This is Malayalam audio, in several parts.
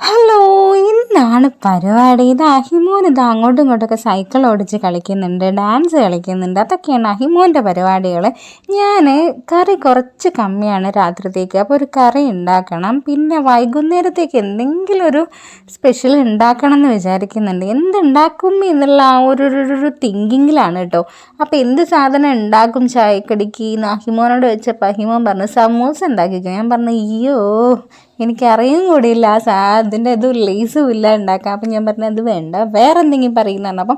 ഹലോ, ഇന്നാണ് പരിപാടി. ഇത് അഹിമോൻ ഇത് അങ്ങോട്ടും ഇങ്ങോട്ടൊക്കെ സൈക്കിൾ ഓടിച്ച് കളിക്കുന്നുണ്ട്, ഡാൻസ് കളിക്കുന്നുണ്ട്. അതൊക്കെയാണ് അഹിമോൻ്റെ പരിപാടികൾ. ഞാൻ കറി കുറച്ച് കമ്മിയാണ് രാത്രിത്തേക്ക്, അപ്പോൾ ഒരു കറി ഉണ്ടാക്കണം. പിന്നെ വൈകുന്നേരത്തേക്ക് എന്തെങ്കിലും ഒരു സ്പെഷ്യൽ ഉണ്ടാക്കണം എന്ന് വിചാരിക്കുന്നുണ്ട്. എന്തുണ്ടാക്കും എന്നുള്ള ആ ഒരു തിങ്കിങ്ങിലാണ് കേട്ടോ. അപ്പോൾ എന്ത് സാധനം ഉണ്ടാക്കും ചായക്കടിക്ക് എന്ന് അഹിമോനോട് വെച്ചപ്പോൾ അഹിമോൻ പറഞ്ഞു സമൂസ ഉണ്ടാക്കിക്കോ. ഞാൻ പറഞ്ഞു അയ്യോ എനിക്കറിയും കൂടിയില്ല അതിൻ്റെ ലേസും ഇല്ല ഉണ്ടാക്കാം. അപ്പം ഞാൻ പറഞ്ഞു അത് വേണ്ട, വേറെ എന്തെങ്കിലും പറയുന്നതാണ്. അപ്പം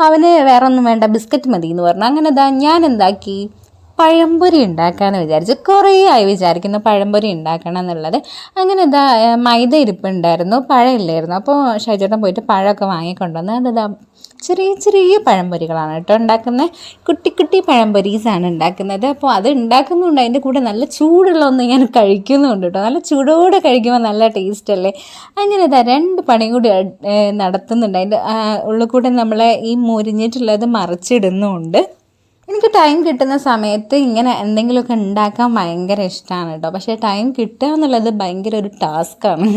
അവന് വേറെ ഒന്നും വേണ്ട, ബിസ്ക്കറ്റ് മതി എന്ന് പറഞ്ഞു. അങ്ങനെ ഞാൻ എന്താക്കി, പഴംപൊരി ഉണ്ടാക്കാമെന്ന് വിചാരിച്ചു. കുറേ ആയി വിചാരിക്കുന്നു പഴംപൊരി ഉണ്ടാക്കണം എന്നുള്ളത്. അങ്ങനെ മൈദ ഇരിപ്പുണ്ടായിരുന്നു, പഴമില്ലായിരുന്നു. അപ്പോൾ ഷൈജേട്ടൻ പോയിട്ട് പഴമൊക്കെ വാങ്ങിക്കൊണ്ടുവന്ന് ചെറിയ ചെറിയ പഴംപൊരികളാണ് കേട്ടോ ഉണ്ടാക്കുന്നത്. കുട്ടി കുട്ടി പഴംപൊരീസാണ് ഉണ്ടാക്കുന്നത്. അപ്പോൾ അത് ഉണ്ടാക്കുന്നുണ്ട്, അതിൻ്റെ കൂടെ നല്ല ചൂടുള്ള ഒന്ന് ഞാൻ കഴിക്കുന്നുണ്ട് കേട്ടോ. നല്ല ചൂടോടെ കഴിക്കുമ്പോൾ നല്ല ടേസ്റ്റ് അല്ലേ. അങ്ങനെ 2 പണിയും കൂടി നടത്തുന്നുണ്ട്. അതിൻ്റെ ഉള്ളിൽ കൂടെ നമ്മളെ ഈ മുരിഞ്ഞിട്ടുള്ളത് മറിച്ചിടുന്നുമുണ്ട്. എനിക്ക് ടൈം കിട്ടുന്ന സമയത്ത് ഇങ്ങനെ എന്തെങ്കിലുമൊക്കെ ഉണ്ടാക്കാൻ ഭയങ്കര ഇഷ്ടമാണ് കേട്ടോ. പക്ഷേ ടൈം കിട്ടുക എന്നുള്ളത് ഭയങ്കര ഒരു ടാസ്ക്കാണ്.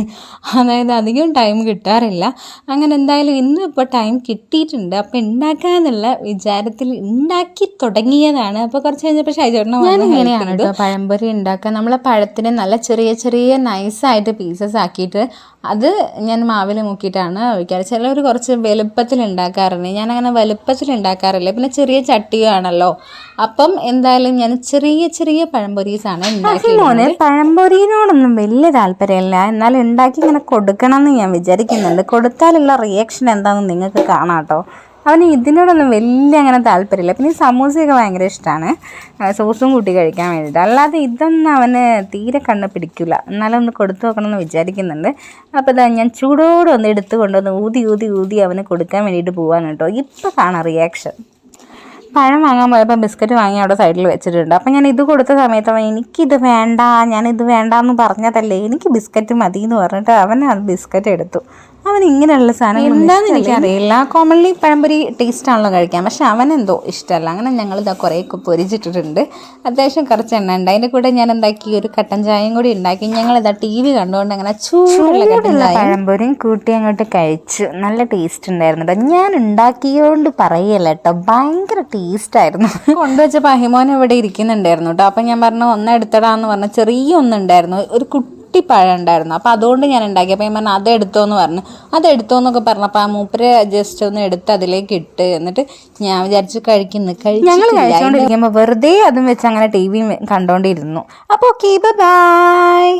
അതായത് അധികം ടൈം കിട്ടാറില്ല. അങ്ങനെ എന്തായാലും ഇന്നും ഇപ്പോൾ ടൈം കിട്ടിയിട്ടുണ്ട്. അപ്പോൾ ഉണ്ടാക്കുക എന്നുള്ള വിചാരത്തിൽ ഉണ്ടാക്കി തുടങ്ങിയതാണ്. അപ്പോൾ കുറച്ച് കഴിഞ്ഞപ്പോൾ ഷൈജേട്ടനെ ഞാൻ ഇങ്ങനെയാണ് കേട്ടോ പഴംപൊരി ഉണ്ടാക്കുക. നമ്മളെ പഴത്തിന് നല്ല ചെറിയ ചെറിയ നൈസായിട്ട് പീസസ് ആക്കിയിട്ട് അത് ഞാൻ മാവിൽ മുക്കിയിട്ടാണ് ഒഴിക്കാറ്. ചിലവർ കുറച്ച് വലുപ്പത്തിൽ ഉണ്ടാക്കാറുണ്ട്, ഞാനങ്ങനെ വലുപ്പത്തിൽ ഉണ്ടാക്കാറില്ല. പിന്നെ ചെറിയ ചട്ടിയാണല്ലോ, അപ്പം എന്തായാലും ഞാൻ ചെറിയ ചെറിയ പഴംപൊരീസാണ് ഉണ്ടാക്കിയത്. പഴംപൊരിയോടൊന്നും വലിയ താല്പര്യമില്ല, എന്നാലും ഉണ്ടാക്കി ഇങ്ങനെ കൊടുക്കണം എന്ന് ഞാൻ വിചാരിക്കുന്നുണ്ട്. കൊടുത്താലുള്ള റിയാക്ഷൻ എന്താണെന്ന് നിങ്ങൾക്ക് കാണാം കേട്ടോ. അവന് ഇതിനോടൊന്നും വലിയ അങ്ങനെ താല്പര്യമില്ല. പിന്നെ സമൂസയൊക്കെ ഭയങ്കര ഇഷ്ടമാണ്, സോസും കൂട്ടി കഴിക്കാൻ വേണ്ടിയിട്ട്. അല്ലാതെ ഇതൊന്നും അവന് തീരെ കണ്ണ് പിടിക്കില്ല. എന്നാലും ഒന്ന് കൊടുത്തു നോക്കണമെന്ന് വിചാരിക്കുന്നുണ്ട്. അപ്പോൾ ഞാൻ ചൂടോടെ ഒന്ന് എടുത്ത് കൊണ്ടുവന്ന് ഊതി അവന് കൊടുക്കാൻ വേണ്ടിയിട്ട് പോകാൻ കേട്ടോ. ഇപ്പോൾ കാണാം റിയാക്ഷൻ. പഴം വാങ്ങാൻ പോയപ്പോൾ ബിസ്ക്കറ്റ് വാങ്ങി അവിടെ സൈഡിൽ വെച്ചിട്ടുണ്ട്. അപ്പം ഞാൻ ഇത് കൊടുത്ത സമയത്ത് അവൻ എനിക്കിത് വേണ്ട, ഞാനിത് വേണ്ടാന്ന് പറഞ്ഞതല്ലേ, എനിക്ക് ബിസ്ക്കറ്റ് മതി എന്ന് പറഞ്ഞിട്ട് അവൻ അത് ബിസ്ക്കറ്റ് എടുത്തു. അവൻ ഇങ്ങനെയുള്ള സാധനം എന്താണെന്ന് എനിക്കറിയില്ല. കോമൺലി പഴംപൊരി ടേസ്റ്റാണല്ലോ കഴിക്കാൻ, പക്ഷെ അവനെന്തോ ഇഷ്ടമല്ല. അങ്ങനെ ഞങ്ങളിതാ കുറേയൊക്കെ പൊരിച്ചിട്ടിട്ടുണ്ട്. അത്യാവശ്യം കുറച്ച് എണ്ണ ഉണ്ട്. അതിൻ്റെ കൂടെ ഞാൻ എന്താക്കി ഒരു കട്ടൻ ചായയും കൂടി ഉണ്ടാക്കി. ഞങ്ങളിതാ TV കണ്ടുകൊണ്ട് അങ്ങനെ ചൂടുള്ള പഴംപൊരിയും കൂട്ടി അങ്ങോട്ട് കഴിച്ചു. നല്ല ടേസ്റ്റ് ഉണ്ടായിരുന്നു കേട്ടോ. ഞാൻ ഉണ്ടാക്കിയോണ്ട് പറയല്ല കേട്ടോ, ഭയങ്കര ടേസ്റ്റായിരുന്നു. കൊണ്ടുവച്ചപ്പോൾ അഹിമോൻ ഇവിടെ ഇരിക്കുന്നുണ്ടായിരുന്നു കേട്ടോ. അപ്പം ഞാൻ പറഞ്ഞു ഒന്നെടുത്തടാന്ന് പറഞ്ഞു. ചെറിയ ഒന്നുണ്ടായിരുന്നു, ഒരു കുട്ടിപ്പഴം ഉണ്ടായിരുന്നു. അപ്പോൾ അതുകൊണ്ട് ഞാൻ ഉണ്ടാക്കി. അപ്പോൾ ഞാൻ പറഞ്ഞു അതെടുത്തോന്ന് പറഞ്ഞു. അതെടുത്തോന്നൊക്കെ പറഞ്ഞപ്പോൾ ആ മൂപ്പര് ജസ്റ്റ് ഒന്ന് എടുത്ത് അതിലേക്ക് ഇട്ട്, എന്നിട്ട് ഞാൻ വിചാരിച്ചു ഞങ്ങൾ കഴിച്ചുകൊണ്ടിരിക്കുമ്പോൾ വെറുതെ അതും വെച്ച് അങ്ങനെ TV കണ്ടോണ്ടിരുന്നു. അപ്പോൾ ഓക്കെ, ബൈ.